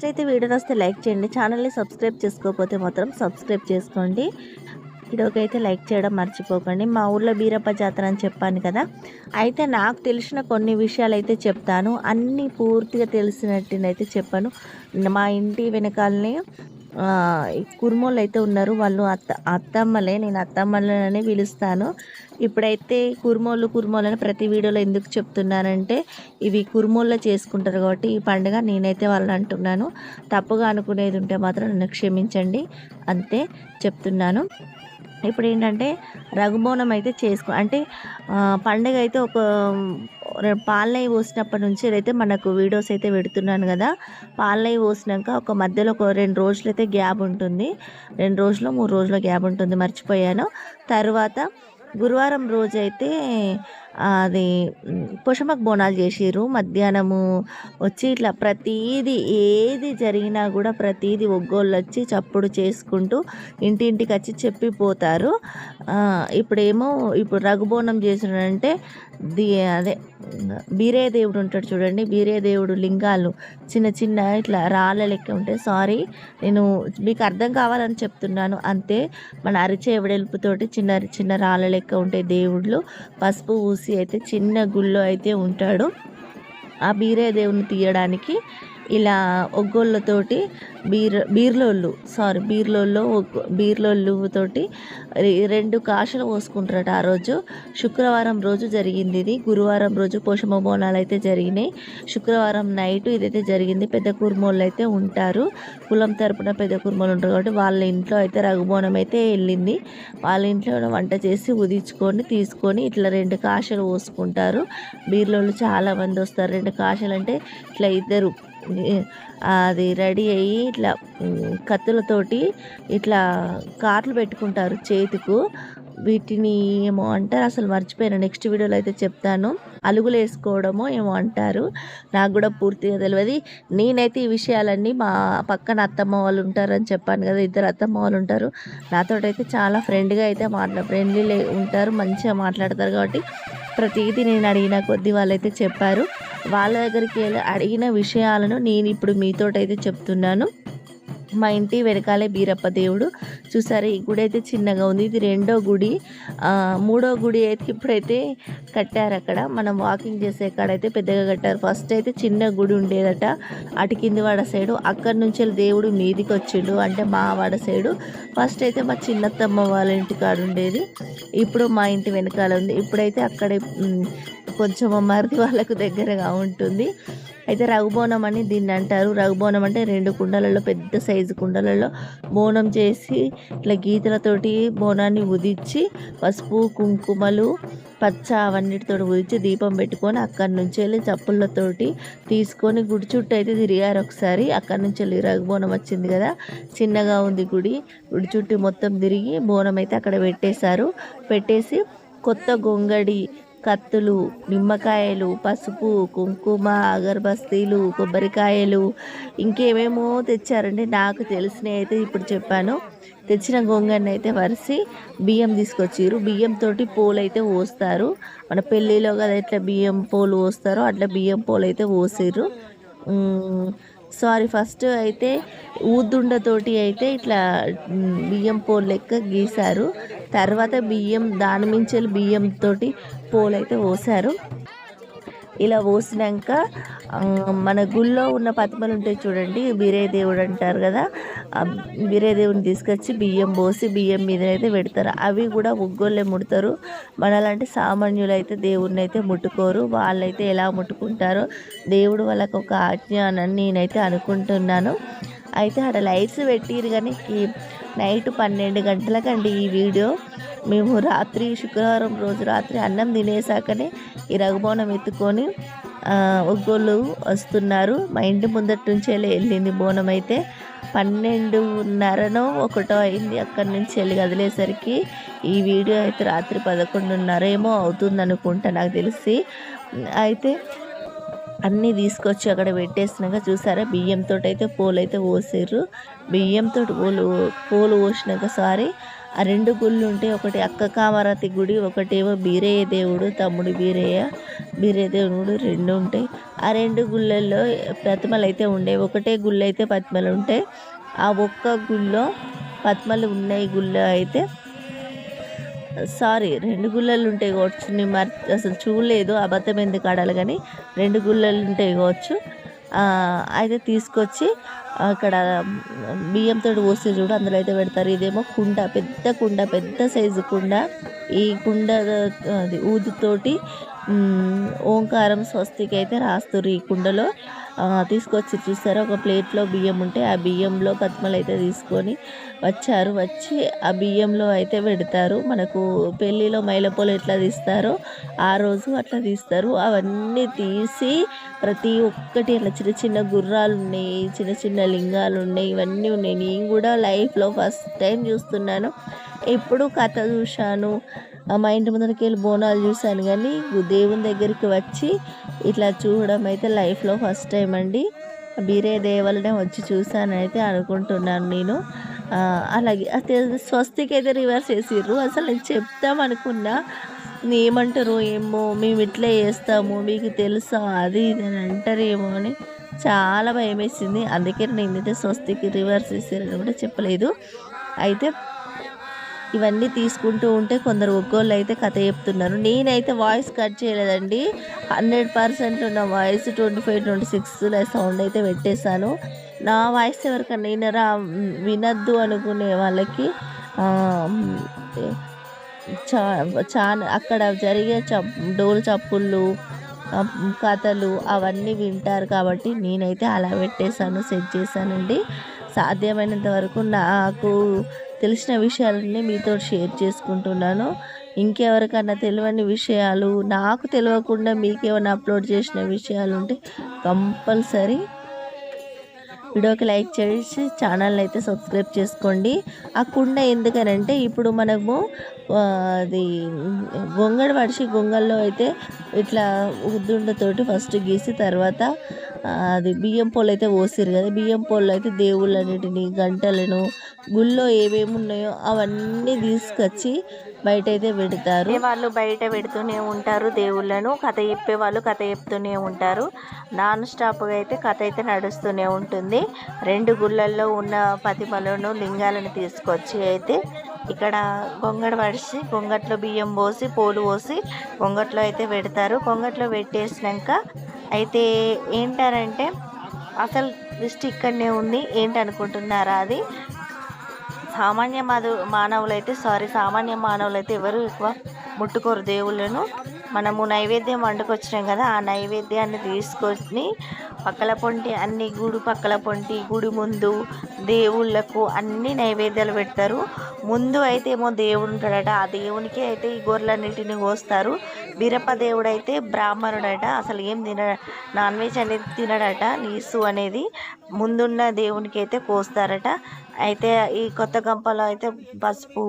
అయితే వీడియో వస్తే లైక్ చేయండి. ఛానల్ని సబ్స్క్రైబ్ చేసుకోకపోతే మాత్రం సబ్స్క్రైబ్ చేసుకోండి. వీడియోకి అయితే లైక్ చేయడం మర్చిపోకండి. మా ఊర్లో బీరప్ప జాతర అని చెప్పాను కదా, అయితే నాకు తెలిసిన కొన్ని విషయాలు అయితే చెప్తాను. అన్నీ పూర్తిగా తెలిసినట్టునైతే చెప్పాను. మా ఇంటి వెనకాలనే కుర్మోళ్ళు అయితే ఉన్నారు. వాళ్ళు అత్తమ్మలే, నేను అత్తమ్మలనే పిలుస్తాను. ఇప్పుడైతే కుర్మోళ్ళని ప్రతి వీడియోలో ఎందుకు చెప్తున్నానంటే, ఇవి కుర్మోళ్ళ చేసుకుంటారు కాబట్టి ఈ పండుగ నేనైతే వాళ్ళని అంటున్నాను. తప్పుగా అనుకునేది ఉంటే మాత్రం నన్ను క్షమించండి, అంతే చెప్తున్నాను. ఇప్పుడు ఏంటంటే రఘుబోనం అయితే అంటే పండుగ అయితే ఒక పాలనెయ్యి పోసినప్పటి నుంచి అయితే మనకు వీడియోస్ అయితే పెడుతున్నాను కదా. పాలనెయ్యి పోసినాక ఒక మధ్యలో ఒక 2 రోజులు అయితే గ్యాప్ ఉంటుంది. 2 రోజులు 3 రోజుల గ్యాప్ ఉంటుంది, మర్చిపోయాను. తర్వాత గురువారం రోజైతే అది పోషమకు బోనాలు చేసిర్రు. మధ్యాహ్నము వచ్చి ఇట్లా ప్రతీది ఏది జరిగినా కూడా ప్రతీది ఒగ్గోళ్ళు వచ్చి చప్పుడు చేసుకుంటూ ఇంటింటికి వచ్చి చెప్పిపోతారు. ఇప్పుడు రఘుబోనం చేసినంటే అదే బీరే దేవుడు ఉంటాడు చూడండి, బీరే దేవుడు లింగాలు చిన్న చిన్న ఇట్లా రాళ్ళ లెక్క ఉంటాయి. సారీ, నేను మీకు అర్థం కావాలని చెప్తున్నాను అంతే. మన అరిచే వెడల్పుతోటి చిన్న చిన్న రాళ్ళ లెక్క ఉంటాయి దేవుళ్ళు. పసుపు ఊసి అయితే చిన్న గుళ్ళో అయితే ఉంటాడు. ఆ బీరే దేవుని తీయడానికి ఇలా ఒగ్గోళ్ళతోటి బీర్లోళ్ళతోటి 2 కాశలు పోసుకుంటారట. ఆ రోజు శుక్రవారం రోజు జరిగింది ఇది. గురువారం రోజు పోషమ బోనాలు అయితే జరిగినాయి. శుక్రవారం నైట్ ఇదైతే జరిగింది. పెద్ద కుర్మోళ్ళు అయితే ఉంటారు, కులం తరపున పెద్ద కుర్మోళ్ళు ఉంటారు కాబట్టి వాళ్ళ ఇంట్లో అయితే రఘుబోనం అయితే వెళ్ళింది. వాళ్ళ ఇంట్లో వంట చేసి ఉదించుకొని తీసుకొని ఇట్లా 2 కాశలు పోసుకుంటారు. బీర్లోళ్ళు చాలామంది వస్తారు. 2 కాశలు అంటే ఇట్లా ఇద్దరు అది రెడీ అయ్యి ఇట్లా కత్తులతోటి ఇట్లా కార్లు పెట్టుకుంటారు చేతికు. వీటిని ఏమో అంటారు, అసలు మర్చిపోయాను. నెక్స్ట్ వీడియోలో అయితే చెప్తాను. అలుగులు వేసుకోవడమో ఏమో అంటారు, నాకు కూడా పూర్తిగా తెలియదు. నేనైతే ఈ విషయాలన్నీ మా పక్కన అత్తమ్మ వాళ్ళు ఉంటారని చెప్పాను కదా, 2 అత్తమ్మ వాళ్ళు ఉంటారు. నాతో అయితే చాలా ఫ్రెండ్గా అయితే ఫ్రెండ్లీ ఉంటారు, మంచిగా మాట్లాడతారు. కాబట్టి ప్రతిదీ నేను అడిగిన కొద్దీ వాళ్ళైతే చెప్పారు. వాళ్ళ దగ్గరికి వెళ్ళి అడిగిన విషయాలను నేను ఇప్పుడు మీతోటైతే చెప్తున్నాను. మా ఇంటి వెనకాలే బీరప్ప దేవుడు చూసారు. ఈ గుడి అయితే చిన్నగా ఉంది. ఇది 2వ గుడి. 3వ గుడి అయితే ఇప్పుడైతే కట్టారు. అక్కడ మనం వాకింగ్ చేసే కాడైతే పెద్దగా కట్టారు. ఫస్ట్ అయితే చిన్న గుడి ఉండేదట అటు కింది వాడ సైడు. అక్కడి నుంచి దేవుడు మీదికి వచ్చిండు, అంటే మా వాడ సైడు. ఫస్ట్ అయితే మా చిన్నత్తమ్మ వాళ్ళ ఇంటి కాడ ఉండేది, ఇప్పుడు మా ఇంటి వెనకాల ఉంది. ఇప్పుడైతే అక్కడే కొంచెం మరిది వాళ్ళకు దగ్గరగా ఉంటుంది. అయితే రఘుబోనం అని దీన్ని అంటారు. రఘుబోనం అంటే 2 కుండలలో, పెద్ద సైజు కుండలలో బోనం చేసి ఇట్లా గీతలతోటి బోనాన్ని ఉదిచ్చి పసుపు కుంకుమలు పచ్చ అవన్నిటితో ఉదిచ్చి దీపం పెట్టుకొని అక్కడి నుంచి వెళ్ళి చప్పుళ్ళతోటి తీసుకొని గుడి చుట్టూ అయితే తిరిగారు ఒకసారి. అక్కడి నుంచి వెళ్ళి రఘుబోనం వచ్చింది కదా, చిన్నగా ఉంది గుడి చుట్టూ మొత్తం తిరిగి బోనం అయితే అక్కడ పెట్టేసి కొత్త గొంగడి, కత్తులు, నిమ్మకాయలు, పసుపు, కుంకుమ, అగరబస్తీలు, కొబ్బరికాయలు ఇంకేమేమో తెచ్చారండి. నాకు తెలిసినవి అయితే ఇప్పుడు చెప్పాను. తెచ్చిన గొంగడిని అయితే వరిసి బియ్యం తీసుకొచ్చారు. బియ్యంతో పోలు అయితే పోస్తారు. మన పెళ్ళిలో కదా ఎట్లా బియ్యం పోలు పోస్తారో అట్లా బియ్యం పోలు అయితే పోసారు. ఫస్ట్ అయితే ఊదుండతోటి అయితే ఇట్లా బియ్యం పోలు లెక్క గీశారు. తర్వాత దాని మించెలు బియ్యంతో పోలు అయితే పోసారు. ఇలా పోసినాక మన గుళ్ళో ఉన్న పతిమలు ఉంటాయి చూడండి, బీరే దేవుడు అంటారు కదా, ఆ బీరే దేవుడిని తీసుకొచ్చి బియ్యం పోసి బియ్యం మీద అయితే పెడతారు. అవి కూడా ఒగ్గోళ్ళే ముడతారు. మనలాంటి సామాన్యులు అయితే దేవుడిని అయితే ముట్టుకోరు. వాళ్ళైతే ఎలా ముట్టుకుంటారో దేవుడు వాళ్ళకు ఒక ఆజ్ఞ అని నేనైతే అనుకుంటున్నాను. అయితే అక్కడ లైట్స్ పెట్టిరు కానీ నైట్ 12 గంటలకండి ఈ వీడియో. మేము శుక్రవారం రోజు రాత్రి అన్నం తినేసాకనే ఈ రఘుబోనం ఎత్తుకొని ఒగ్గోళ్ళు వస్తున్నారు. మా ఇంటి ముందటి నుంచి వెళ్ళింది బోనం అయితే. 12:30 1 అయింది అక్కడి నుంచి వెళ్ళి కదిలేసరికి. ఈ వీడియో అయితే రాత్రి 11:30 ఏమో అవుతుంది అనుకుంటా నాకు తెలిసి. అయితే అన్నీ తీసుకొచ్చి అక్కడ పెట్టేసినాక చూసారా, బియ్యంతో అయితే పోలు అయితే పోసారు. బియ్యంతో పోలు పోసినాక ఆ 2 గుళ్ళు ఉంటాయి. ఒకటి అక్క కామరాతి గుడి, ఒకటేమో బీరయ్య దేవుడు, తమ్ముడు బీరయ్య బీరే దేవుడు 2 ఉంటాయి. ఆ 2 గుళ్ళల్లో ప్రతిమలు అయితే ఉండేవి. ఒకటే గుళ్ళో అయితే ప్రతిమలు ఉంటాయి. ఆ ఒక్క గుళ్ళో ప్రతిమలు ఉన్నాయి గుళ్ళో అయితే సారీ 2 గుళ్ళలు ఉంటాయి కావచ్చు. నేను అసలు చూడలేదు. అబద్ధం ఎందుకు ఆడాలి కానీ 2 గుళ్ళలు ఉంటాయి కావచ్చు. అయితే తీసుకొచ్చి అక్కడ బియ్యంతోటి పోసి చూడు అందులో అయితే పెడతారు. ఇదేమో కుండ, పెద్ద కుండ, పెద్ద సైజు కుండ. ఈ కుండ అది ఊదుతోటి ఓంకారం స్వస్తికి అయితే రాస్తుర్రు ఈ కుండలో. తీసుకొచ్చి చూసారా, ఒక ప్లేట్లో బియ్యం ఉంటే ఆ బియ్యంలో పద్మలు అయితే తీసుకొని వచ్చి ఆ బియ్యంలో అయితే పెడతారు. మనకు పెళ్ళిలో మైలపొలు ఎట్లా తీస్తారో ఆ రోజు అట్లా తీస్తారు. అవన్నీ తీసి ప్రతి ఒక్కటి అట్లా చిన్న చిన్న గుర్రాలు ఉన్నాయి, చిన్న చిన్న లింగాలు ఉన్నాయి, ఇవన్నీ ఉన్నాయి. నేను కూడా లైఫ్లో ఫస్ట్ టైం చూస్తున్నాను. ఎప్పుడు కథ చూశాను, మా ఇంటి ముందరికి వెళ్ళి బోనాలు చూశాను కానీ దేవుని దగ్గరికి వచ్చి ఇట్లా చూడడం అయితే లైఫ్లో ఫస్ట్ టైం అండి. బీరే దేవాలనే వచ్చి చూసానైతే అనుకుంటున్నాను నేను. అలాగే అయితే స్వస్తికి అయితే రివర్స్ చేసిర్రు. అసలు నేను చెప్తాం అనుకున్నా, ఏమంటారు ఏమో, మేము ఇట్లా చేస్తాము మీకు తెలుసా అది ఇది అని అంటారేమో అని చాలా భయం వేసింది. అందుకే నేనైతే స్వస్తికి రివర్స్ చేసారని కూడా చెప్పలేదు. అయితే ఇవన్నీ తీసుకుంటూ ఉంటే కొందరు ఒక్కోళ్ళు అయితే కథ చెప్తున్నారు. నేనైతే వాయిస్ కట్ చేయలేదండి. 100% నా వాయిస్ 25-26 సౌండ్ అయితే పెట్టేశాను. నా వాయిస్ ఎవరికైనా వినద్దు అనుకునే వాళ్ళకి చాలా అక్కడ జరిగే డోలు చప్పుళ్ళు, కథలు అవన్నీ వింటారు కాబట్టి నేనైతే అలా పెట్టేశాను, సెట్ చేశానండి. సాధ్యమైనంత వరకు నాకు తెలిసిన విషయాలన్నీ మీతో షేర్ చేసుకుంటున్నాను. ఇంకెవరికన్నా తెలియని విషయాలు, నాకు తెలియకుండా మీకేమైనా అప్లోడ్ చేసిన విషయాలు ఉంటే కంపల్సరీ వీడియోకి లైక్ చేసి ఛానల్ని అయితే సబ్స్క్రైబ్ చేసుకోండి. ఆ కుండ ఎందుకనంటే ఇప్పుడు మనము అది గొంగళ పడిచి గొంగల్లో అయితే ఇట్లా ఉద్దుండతోటి ఫస్ట్ గీసి తర్వాత అది బియ్యం పోలు అయితే పోసిరు కదా, బియ్యం పోలు అయితే దేవుళ్ళన్నిటిని గంటలను గుళ్ళో ఏమేమి ఉన్నాయో అవన్నీ తీసుకొచ్చి బయట అయితే పెడతారు. వాళ్ళు బయట పెడుతూనే ఉంటారు దేవుళ్ళను. కథ చెప్పే వాళ్ళు కథ చెప్తూనే ఉంటారు. నాన్ స్టాప్గా అయితే కథ అయితే నడుస్తూనే ఉంటుంది. 2 గుళ్ళల్లో ఉన్న ప్రతిమలను లింగాలను తీసుకొచ్చి అయితే ఇక్కడ గొంగడ పడిచి గొంగట్లో బియ్యం పోసి పోలు పోసి గొంగట్లో అయితే పెడతారు. గొంగట్లో పెట్టేసినాక అయితే ఏంటారంటే అసలు లిస్ట్ ఇక్కడనే ఉంది. ఏంటనుకుంటున్నారా, అది సామాన్య సామాన్య మానవులు అయితే ఎవరు ఎక్కువ ముట్టుకోరు దేవుళ్ళను. మనము నైవేద్యం వండుకొచ్చినాం కదా, ఆ నైవేద్యాన్ని తీసుకొని పక్కల పొంటి అన్ని పక్కల పొంటి గుడి ముందు దేవుళ్ళకు అన్ని నైవేద్యాలు పెడతారు. ముందు అయితే ఏమో దేవుడు ఉంటాడట, ఆ దేవునికి అయితే ఈ గొర్రెలన్నిటిని కోస్తారు. బీరప్ప దేవుడు అయితే బ్రాహ్మణుడట, అసలు ఏం నాన్ వెజ్ అనేది తినడట. నీసు అనేది ముందున్న దేవునికి అయితే కోస్తారట. అయితే ఈ కొత్త గంపలో అయితే పసుపు,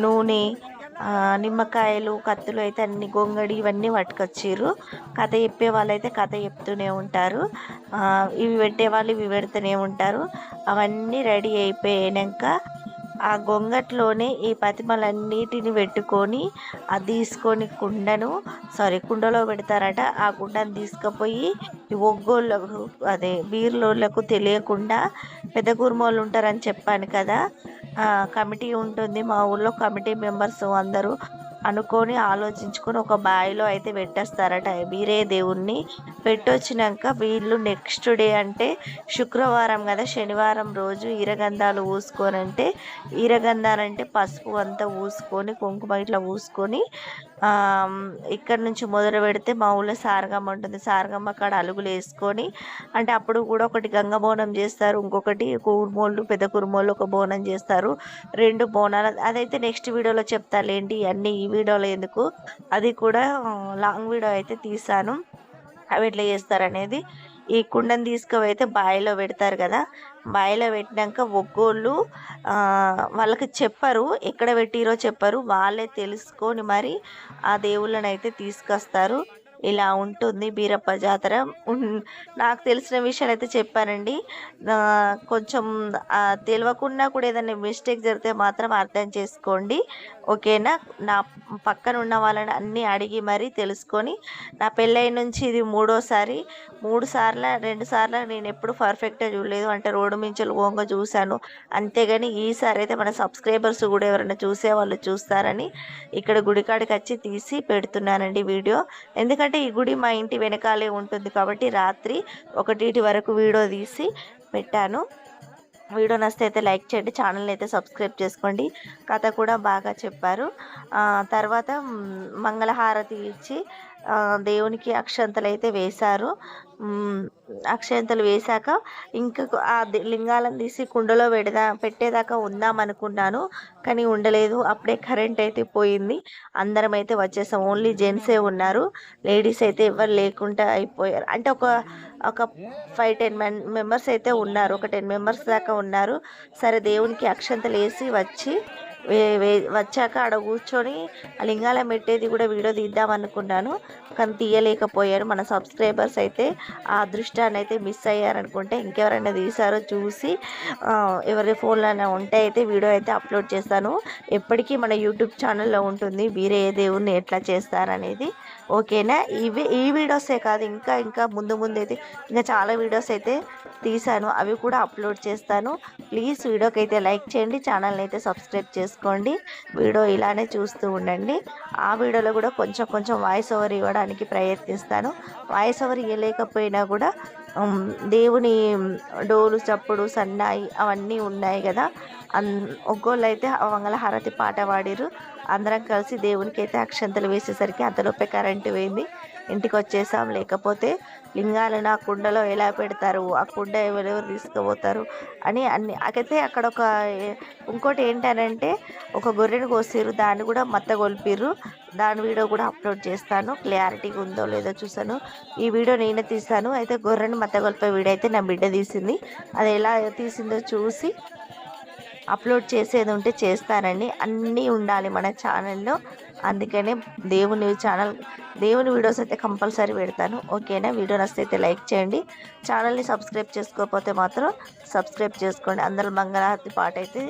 నూనె, నిమ్మకాయలు, కత్తులు అయితే అన్ని గొంగడి ఇవన్నీ పట్టుకొచ్చిర్రు. కథ చెప్పే వాళ్ళు అయితే కథ చెప్తూనే ఉంటారు, ఇవి పెట్టే వాళ్ళు ఇవి పెడుతూనే ఉంటారు. అవన్నీ రెడీ అయిపోయాక ఆ గొంగట్లోనే ఈ ప్రతిమలన్నిటిని పెట్టుకొని అది తీసుకొని కుండలో పెడతారట. ఆ కుండను తీసుకుపోయి ఈ ఒగ్గోళ్ళకు అదే బీర్లోళ్ళకు తెలియకుండా పెద్ద కుర్మోళ్ళు ఉంటారని చెప్పాను కదా, కమిటీ ఉంటుంది మా ఊళ్ళో. కమిటీ మెంబర్స్ అందరూ అనుకొని ఆలోచించుకొని ఒక బావిలో అయితే పెట్టేస్తారట బీరే దేవుణ్ణి. పెట్టొచ్చినాక వీళ్ళు నెక్స్ట్ డే అంటే శుక్రవారం కదా, శనివారం రోజు ఈరగంధాలు పూసుకోనంటే, ఈరగంధాలంటే పసుపు అంతా పూసుకొని కుంకుమ ఇట్లా పూసుకొని ఇక్కడ నుంచి మొదలు పెడితే మా ఊళ్ళో సారగమ్మ ఉంటుంది. సారగమ్మ కాడ అలుగులు వేసుకొని, అంటే అప్పుడు కూడా ఒకటి గంగ బోనం చేస్తారు, ఇంకొకటి కుర్మోళ్ళు పెద్ద కుర్మోళ్ళు ఒక బోనం చేస్తారు. 2 బోనాలు అదైతే నెక్స్ట్ వీడియోలో చెప్తాలేండి, అన్నీ ఈ వీడియోలో ఎందుకు, అది కూడా లాంగ్ వీడియో అయితే తీసాను అవి ఎట్లా చేస్తారనేది. ఈ కుండను తీసుకువైతే బావిలో పెడతారు కదా, బావిలో పెట్టినాక ఒగ్గోళ్ళు వాళ్ళకి చెప్పరు, ఎక్కడ పెట్టిరో చెప్పరు, వాళ్ళే తెలుసుకొని మరి ఆ దేవుళ్ళని అయితే తీసుకొస్తారు. ఇలా ఉంటుంది బీరప్ప జాతర. నాకు తెలిసిన విషయాలు అయితే చెప్పానండి. కొంచెం తెలియకుండా కూడా ఏదైనా మిస్టేక్ జరిగితే మాత్రం అర్థం చేసుకోండి, ఓకేనా. నా పక్కన ఉన్న వాళ్ళని అన్నీ అడిగి మరీ తెలుసుకొని, నా పెళ్ళైన నుంచి ఇది మూడోసారి. 2 సార్లు నేను ఎప్పుడు పర్ఫెక్ట్గా చూడలేదు, అంటే రోడ్డు మించులు ఓంగ చూశాను అంతేగాని ఈసారి అయితే మన సబ్స్క్రైబర్స్ కూడా ఎవరైనా చూసేవాళ్ళు చూస్తారని ఇక్కడ గుడికాడికి వచ్చి తీసి పెడుతున్నానండి వీడియో. ఎందుకంటే ఈ గుడి మా ఇంటి వెనకాలే ఉంటుంది కాబట్టి రాత్రి 1 వరకు వీడియో తీసి పెట్టాను. వీడియో నచ్చితే అయితే లైక్ చేయండి, ఛానల్ని అయితే సబ్స్క్రైబ్ చేసుకోండి. కథ కూడా బాగా చెప్పారు. తర్వాత మంగళహారతి ఇచ్చి దేవునికి అక్షంతలు అయితే వేశారు. అక్షంతలు వేశాక ఇంకా ఆ లింగాలను తీసి కుండలో పెట్టేదాకా ఉందాం అనుకున్నాను, కానీ ఉండలేదు. అప్పుడే కరెంట్ అయితే పోయింది. అందరం అయితే వచ్చేసాం. ఓన్లీ జెంట్సే ఉన్నారు, లేడీస్ అయితే ఎవరు లేకుండా అయిపోయారు. అంటే ఒక 5-10 మెంబర్స్ అయితే ఉన్నారు, ఒక 10 మెంబర్స్ దాకా ఉన్నారు. సరే దేవునికి అక్షంతలు వేసి వచ్చాక ఆడ కూర్చొని ఆ లింగాలం పెట్టేది కూడా వీడియో తీద్దాం అనుకున్నాను, కానీ తీయలేకపోయారు. మన సబ్స్క్రైబర్స్ అయితే ఆ అదృష్టాన్ని అయితే మిస్ అయ్యారనుకుంటే. ఇంకెవరైనా తీసారో చూసి ఎవరి ఫోన్లోనే ఉంటే అయితే వీడియో అయితే అప్లోడ్ చేస్తాను. ఎప్పటికీ మన యూట్యూబ్ ఛానల్లో ఉంటుంది వీరే దేవుణ్ణి ఎట్లా చేస్తారనేది, ఓకేనా. ఈ వీడియోసే కాదు, ఇంకా ముందు అయితే ఇంకా చాలా వీడియోస్ అయితే తీసాను, అవి కూడా అప్లోడ్ చేస్తాను. ప్లీజ్ వీడియోకి అయితే లైక్ చేయండి, ఛానల్ని అయితే సబ్స్క్రైబ్ చేసుకోండి. వీడియో ఇలానే చూస్తూ ఉండండి. ఆ వీడియోలో కూడా కొంచెం వాయిస్ ఓవర్ ఇవ్వడానికి ప్రయత్నిస్తాను. వాయిస్ ఓవర్ ఇవ్వలేకపోయినా కూడా దేవుని డోలు చప్పుడు సన్నాయి అవన్నీ ఉన్నాయి కదా, ఒక్కోళ్ళు అయితే మంగళహారతి పాట పాడిరు. అందరం కలిసి దేవునికి అయితే అక్షంతలు వేసేసరికి అంతలోపే కరెంటు పోయింది. ఇంటికి వచ్చేసాం. లేకపోతే లింగాలను ఆ కుండలో ఎలా పెడతారు, ఆ కుండ ఎవరెవరు తీసుకుపోతారు అని అయితే అక్కడ ఇంకోటి ఏంటనంటే ఒక గొర్రెను కోసిర్రు, దాన్ని కూడా మత్తగొల్పిర్రు. దాని వీడియో కూడా అప్లోడ్ చేస్తాను. క్లారిటీగా ఉందో లేదో చూసాను. ఈ వీడియో నేనే తీసాను. అయితే గొర్రెను మత్తగొల్పే వీడియో అయితే నా బిడ్డ తీసింది. అది ఎలా తీసిందో చూసి అప్లోడ్ చేసేది ఉంటే చేస్తానండి. అన్నీ ఉండాలి మన ఛానల్లో, అందుకనే దేవుని వీడియోస్ అయితే కంపల్సరీ పెడతాను, ఓకేనా. వీడియో నచ్చితే అయితే లైక్ చేయండి, ఛానల్ని సబ్స్క్రైబ్ చేసుకోకపోతే మాత్రం సబ్స్క్రైబ్ చేసుకోండి. అందరూ మంగళహారతి పాట అయితే